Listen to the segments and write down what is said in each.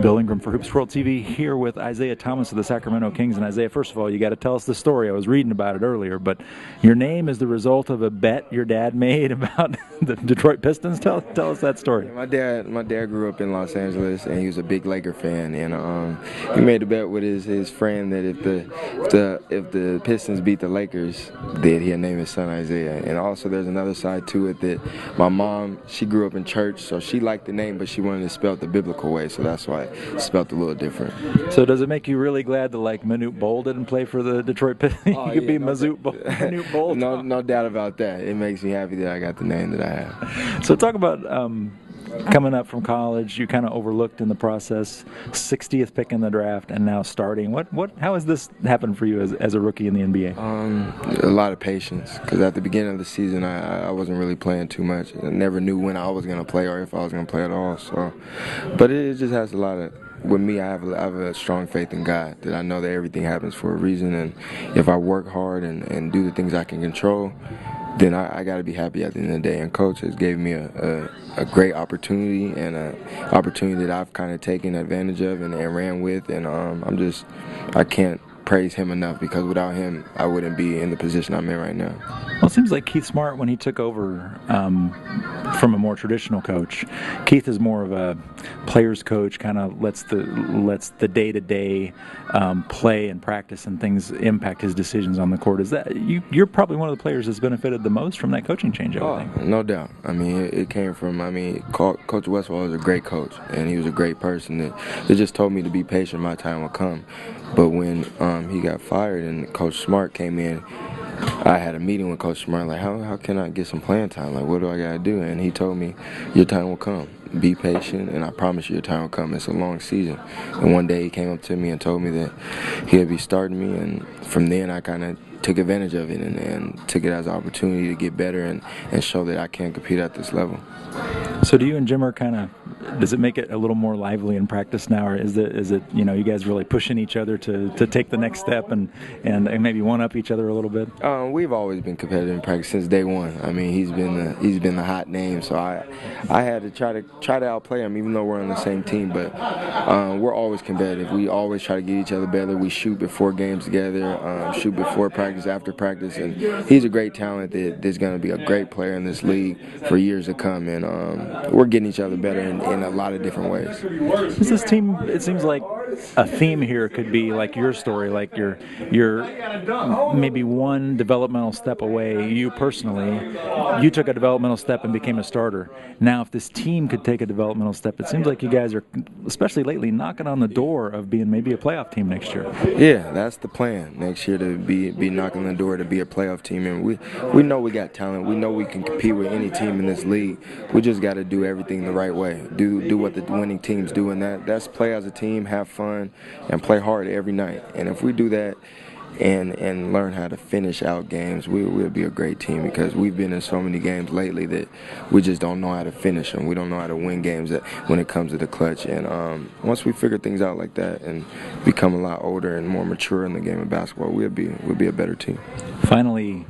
Bill Ingram for HOOPSWORLD TV here with Isaiah Thomas of the Sacramento Kings. And Isaiah, first of all, you got to tell us the story. I was reading about it earlier, but your name is the result of a bet your dad made about the Detroit Pistons. Tell us that story. My dad grew up in Los Angeles, and he was a big Laker fan. And he made a bet with his friend that if the Pistons beat the Lakers, that he'd name his son Isaiah. And also, there's another side to it that my mom, she grew up in church, so she liked the name, but she wanted to spell it the biblical way, so that's why it's spelled a little different. So does it make you really glad that like Manute Bol didn't play for the Detroit Pistons? Oh, you could yeah, be Manute Bol. No doubt about that. It makes me happy that I got the name that I have. So talk about coming up from college. You kind of overlooked in the process, 60th pick in the draft, and now starting. How has this happened for you as a rookie in the NBA? A lot of patience, because at the beginning of the season, I wasn't really playing too much. I never knew when I was going to play or if I was going to play at all. So, but it just has a lot of. With me, I have a strong faith in God, that I know that everything happens for a reason, and if I work hard and do the things I can control, then I got to be happy at the end of the day. And Coach has gave me a great opportunity, and an opportunity that I've kind of taken advantage of and ran with, and I can't praise him enough, because without him, I wouldn't be in the position I'm in right now. Well, it seems like Keith Smart, when he took over from a more traditional coach, Keith is more of a player's coach, kind of lets the day-to-day play and practice and things impact his decisions on the court. Is that you're probably one of the players that's benefited the most from that coaching change, I would think. No doubt. I mean, it came from, Coach Westphal was a great coach, and he was a great person that just told me to be patient, my time will come. But when he got fired and Coach Smart came in, I had a meeting with Coach Smart, like, how can I get some playing time? Like, what do I got to do? And he told me, your time will come. Be patient, and I promise you your time will come. It's a long season. And one day he came up to me and told me that he'd be starting me, and from then I kind of took advantage of it and took it as an opportunity to get better and show that I can compete at this level. So do you and Jimmer does it make it a little more lively in practice now, or is it you guys really pushing each other to take the next step and maybe one-up each other a little bit? We've always been competitive in practice since day one. I mean, he's been the hot name, so I had to try to outplay him, even though we're on the same team. But we're always competitive. We always try to get each other better. We shoot before games together, shoot before practice, after practice, and he's a great talent that's going to be a great player in this league for years to come. And we're getting each other better in a lot of different ways. Is this team, it seems like a theme here could be like your story, like you're maybe one developmental step away. You personally, you took a developmental step and became a starter. Now, if this team could take a developmental step, it seems like you guys are, especially lately, knocking on the door of being maybe a playoff team next year. Yeah, that's the plan. Next year to be knocking on the door to be a playoff team, and we know we got talent. We know we can compete with any team in this league. We just got to do everything the right way. Do what the winning teams do, and that's play as a team, have fun, and play hard every night. And if we do that and learn how to finish out games, we'll be a great team, because we've been in so many games lately that we just don't know how to finish them. We don't know how to win games when it comes to the clutch. And once we figure things out like that and become a lot older and more mature in the game of basketball, we'll be a better team. Finally,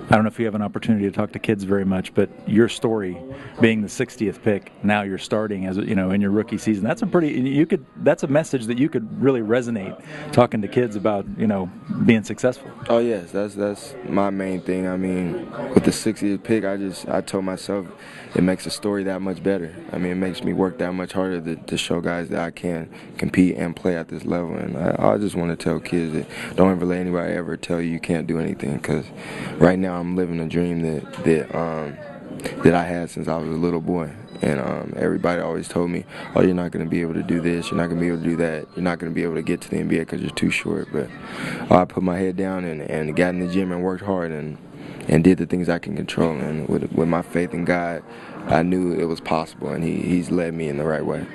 I don't know if you have an opportunity to talk to kids very much, but your story, being the 60th pick, now you're starting as in your rookie season. That's a message that you could really resonate talking to kids about being successful. Oh yes, that's my main thing. I mean, with the 60th pick, I told myself it makes the story that much better. I mean, it makes me work that much harder to show guys that I can compete and play at this level. And I just want to tell kids that don't ever let anybody ever tell you can't do anything, because right now I'm living a dream that I had since I was a little boy. And everybody always told me, oh, you're not going to be able to do this, you're not going to be able to do that, you're not going to be able to get to the NBA because you're too short. But I put my head down and got in the gym and worked hard and did the things I can control. And with my faith in God, I knew it was possible, and He's led me in the right way.